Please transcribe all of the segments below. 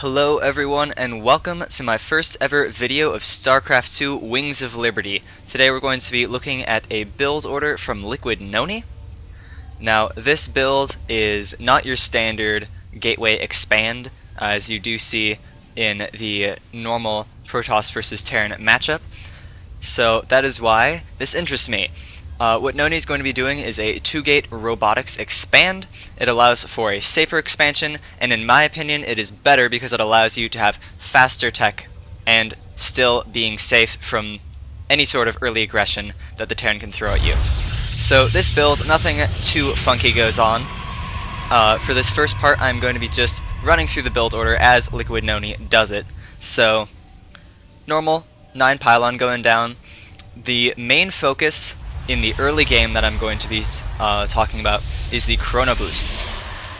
Hello everyone and welcome to my first ever video of StarCraft 2 Wings of Liberty. Today we're going to be looking at a build order from Liquid Nony. Now this build is not your standard gateway expand as you do see in the normal Protoss versus Terran matchup. So that is why this interests me. What Nony is going to be doing is a 2-gate robotics expand. It allows for a safer expansion, and in my opinion it is better because it allows you to have faster tech and still being safe from any sort of early aggression that the Terran can throw at you. So this build, nothing too funky goes on. For this first part I'm going to be just running through the build order as Liquid Nony does it. So, normal, 9 pylon going down. The main focus in the early game that I'm going to be talking about is the Chrono Boosts.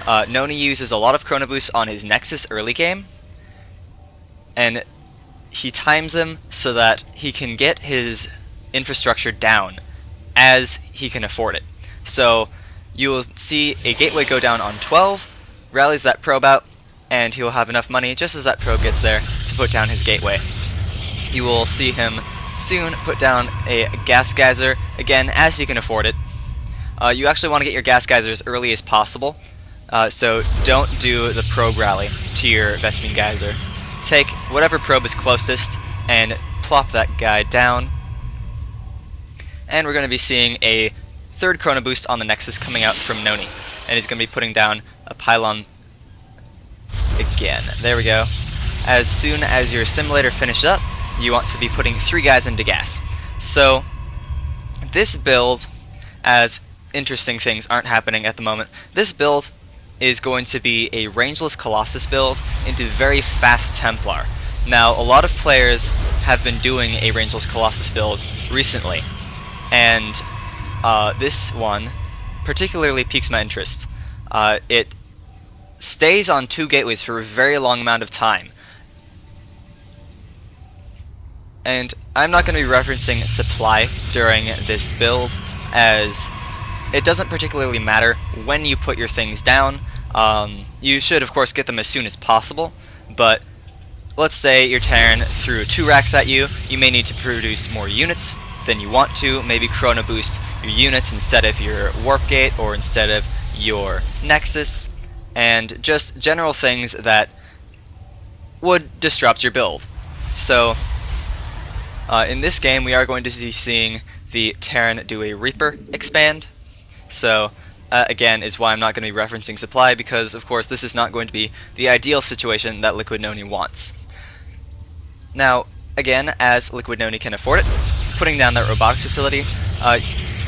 Nony uses a lot of Chrono Boosts on his Nexus early game, and he times them so that he can get his infrastructure down as he can afford it. So you will see a gateway go down on 12, rallies that probe out, and he will have enough money just as that probe gets there to put down his gateway. You will see him soon put down a gas geyser, again, as you can afford it. You actually want to get your gas geyser as early as possible, so don't do the probe rally to your Vespene geyser. Take whatever probe is closest and plop that guy down. And we're going to be seeing a third Chrono Boost on the Nexus coming out from Nony. And he's going to be putting down a pylon again. There we go. As soon as your simulator finishes up, you want to be putting 3 guys into gas. So this build, as interesting things aren't happening at the moment, this build is going to be a rangeless Colossus build into very fast Templar. Now a lot of players have been doing a rangeless Colossus build recently, and this one particularly piques my interest. It stays on 2 gateways for a very long amount of time. And I'm not going to be referencing supply during this build, as it doesn't particularly matter when you put your things down. You should of course get them as soon as possible, but let's say your Terran threw 2 racks at you, you may need to produce more units than you want to, maybe Chrono Boost your units instead of your Warp Gate or instead of your Nexus, and just general things that would disrupt your build. So in this game, we are going to be seeing the Terran do a Reaper expand. So, again, is why I'm not going to be referencing supply, because, of course, this is not going to be the ideal situation that Liquid Nony wants. Now, again, as Liquid Nony can afford it, putting down that robotics facility,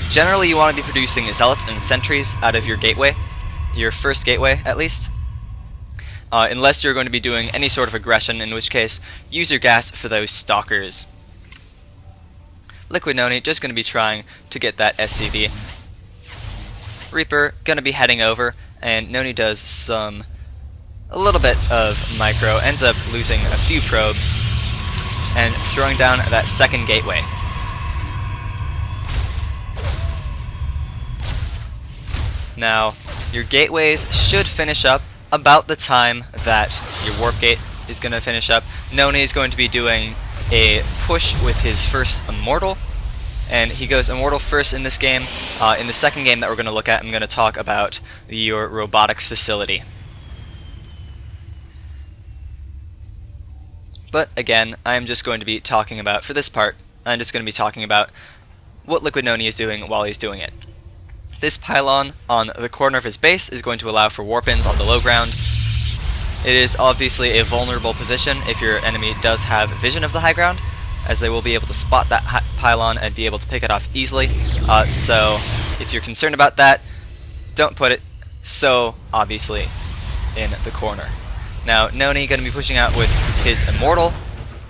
generally you want to be producing Zealots and Sentries out of your gateway, your first gateway, at least. Unless you're going to be doing any sort of aggression, in which case, use your gas for those Stalkers. Liquid Nony just going to be trying to get that SCV. Reaper going to be heading over, and Nony does a little bit of micro, ends up losing a few probes, and throwing down that second gateway. Now, your gateways should finish up about the time that your Warp Gate is going to finish up. Nony is going to be doing a push with his first Immortal, and he goes Immortal first in this game. In the second game that we're going to look at, I'm going to talk about your robotics facility. But again, I'm just going to be talking about, for this part, I'm just going to be talking about what Liquid Nony is doing while he's doing it. This pylon on the corner of his base is going to allow for warp-ins on the low ground. It is obviously a vulnerable position if your enemy does have vision of the high ground, as they will be able to spot that pylon and be able to pick it off easily. So if you're concerned about that, don't put it so obviously in the corner. Now Nony going to be pushing out with his Immortal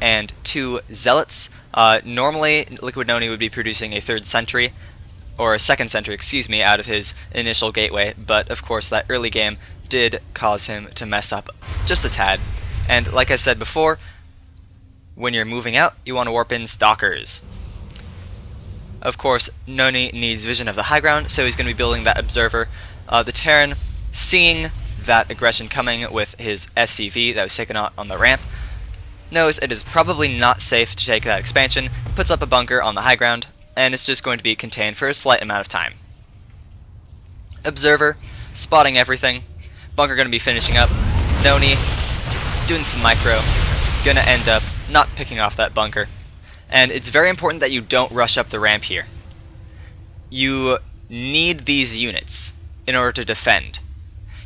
and 2 Zealots. Normally Liquid Nony would be producing a 3rd sentry, or a 2nd sentry, excuse me, out of his initial gateway, but of course that early game did cause him to mess up just a tad. And like I said before, when you're moving out, you want to warp in Stalkers. Of course, Nony needs vision of the high ground, so he's going to be building that Observer. The Terran, seeing that aggression coming with his SCV that was taken out on the ramp, knows it is probably not safe to take that expansion, puts up a bunker on the high ground, and it's just going to be contained for a slight amount of time. Observer, spotting everything, bunker going to be finishing up, Nony doing some micro, going to end up not picking off that bunker. And it's very important that you don't rush up the ramp here. You need these units in order to defend.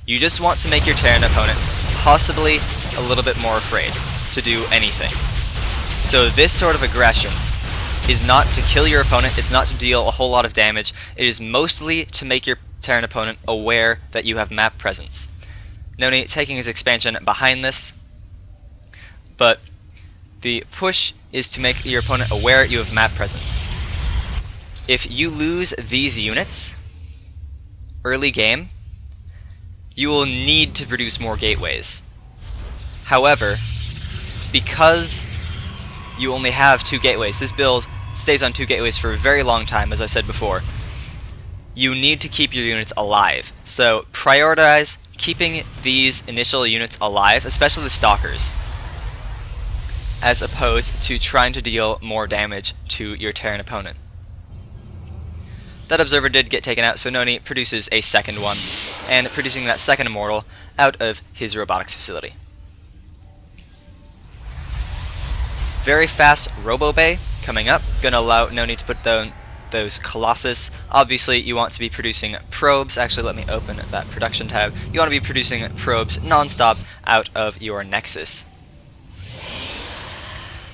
You just want to make your Terran opponent possibly a little bit more afraid to do anything. So this sort of aggression is not to kill your opponent, it's not to deal a whole lot of damage, it is mostly to make your Terran opponent aware that you have map presence. Nony taking his expansion behind this, but the push is to make your opponent aware you have map presence. If you lose these units early game, you will need to produce more gateways. However, because you only have 2 gateways, this build stays on 2 gateways for a very long time, as I said before, you need to keep your units alive. So prioritize keeping these initial units alive, especially the stalkers, as opposed to trying to deal more damage to your Terran opponent. That observer did get taken out, so Nony produces a second one, and producing that second immortal out of his robotics facility. Very fast Robo Bay coming up, gonna allow Nony to put down those Colossus. Obviously you want to be producing probes, actually let me open that production tab, you want to be producing probes non-stop out of your Nexus.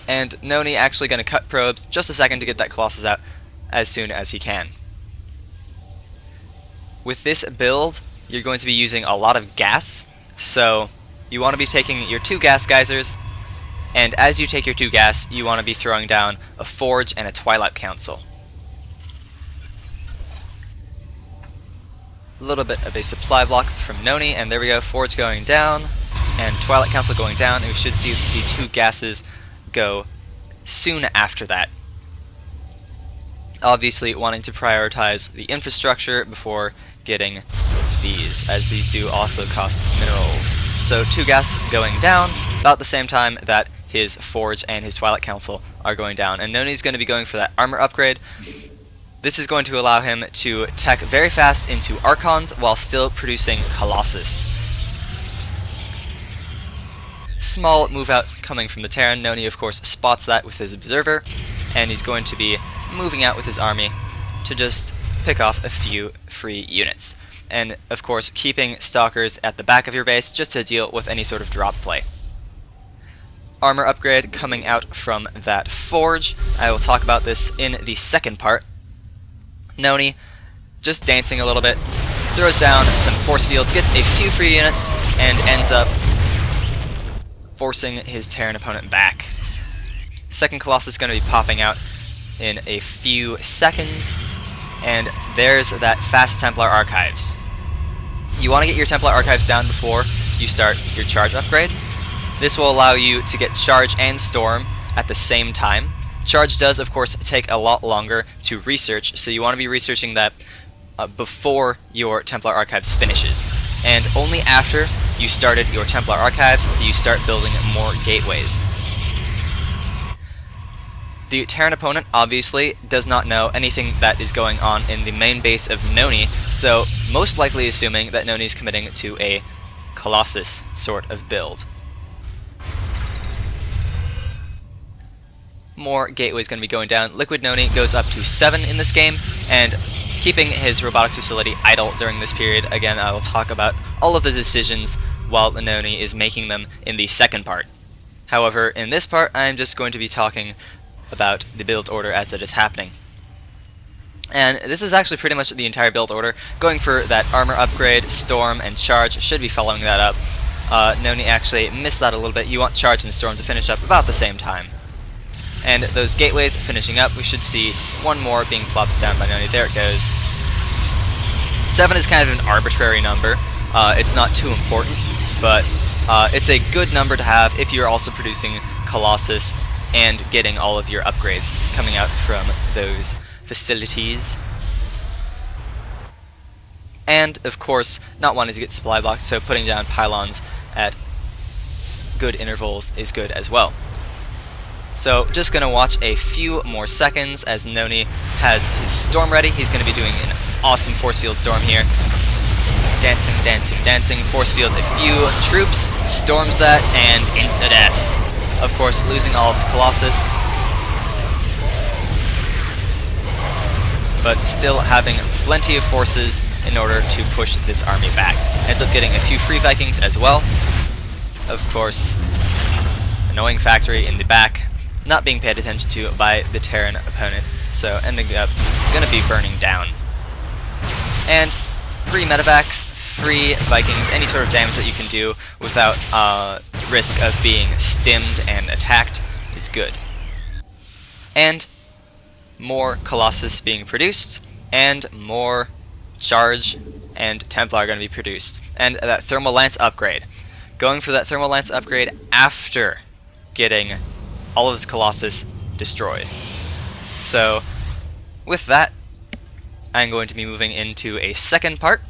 And Nony actually going to cut probes just a second to get that Colossus out as soon as he can. With this build, you're going to be using a lot of gas, so you want to be taking your 2 gas geysers, and as you take your 2 gas, you want to be throwing down a Forge and a Twilight Council. A little bit of a supply block from Nony, and there we go, Forge going down, and Twilight Council going down, and we should see the 2 gases go soon after that. Obviously wanting to prioritize the infrastructure before getting these, as these do also cost minerals. So 2 gas going down about the same time that his Forge and his Twilight Council are going down, and Nony's going to be going for that armor upgrade. This is going to allow him to tech very fast into Archons while still producing Colossus. Small move out coming from the Terran. Nony of course spots that with his observer, and he's going to be moving out with his army to just pick off a few free units. And of course keeping stalkers at the back of your base just to deal with any sort of drop play. Armor upgrade coming out from that Forge. I will talk about this in the second part. Nony just dancing a little bit, throws down some force fields, gets a few free units, and ends up forcing his Terran opponent back. Second Colossus is going to be popping out in a few seconds, and there's that fast Templar Archives. You want to get your Templar Archives down before you start your charge upgrade. This will allow you to get charge and storm at the same time. Charge does of course take a lot longer to research, so you want to be researching that before your Templar Archives finishes. And only after you started your Templar Archives do you start building more gateways. The Terran opponent obviously does not know anything that is going on in the main base of Nony, so most likely assuming that Nony is committing to a Colossus sort of build. More gateways going to be going down. Liquid Nony goes up to 7 in this game, and keeping his robotics facility idle during this period. Again, I will talk about all of the decisions while Nony is making them in the second part. However, in this part, I'm just going to be talking about the build order as it is happening. And this is actually pretty much the entire build order. Going for that armor upgrade, storm, and charge, should be following that up. Nony actually missed that a little bit. You want charge and storm to finish up about the same time. And those gateways finishing up, we should see one more being plopped down by Nony. There it goes. 7 is kind of an arbitrary number. It's not too important, but it's a good number to have if you're also producing Colossus and getting all of your upgrades coming out from those facilities. And, of course, not wanting to get supply blocked, so putting down pylons at good intervals is good as well. So, just going to watch a few more seconds as Nony has his storm ready. He's going to be doing an awesome force field storm here. Dancing, dancing, dancing, force fields a few troops, storms that, and insta-death. Of course, losing all of his Colossus, but still having plenty of forces in order to push this army back. Ends up getting a few free Vikings as well. Of course, annoying factory in the back, not being paid attention to by the Terran opponent, so ending up going to be burning down. And free medevacs, free Vikings, any sort of damage that you can do without risk of being stimmed and attacked is good. And more Colossus being produced, and more Charge and Templar are going to be produced. And that Thermal Lance upgrade. Going for that Thermal Lance upgrade after getting all of his Colossus destroyed. So, with that, I'm going to be moving into a second part,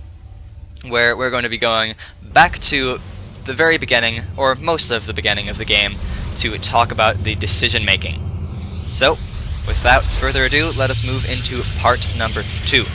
where we're going to be going back to the very beginning, or most of the beginning of the game, to talk about the decision making. So, without further ado, let us move into part number 2.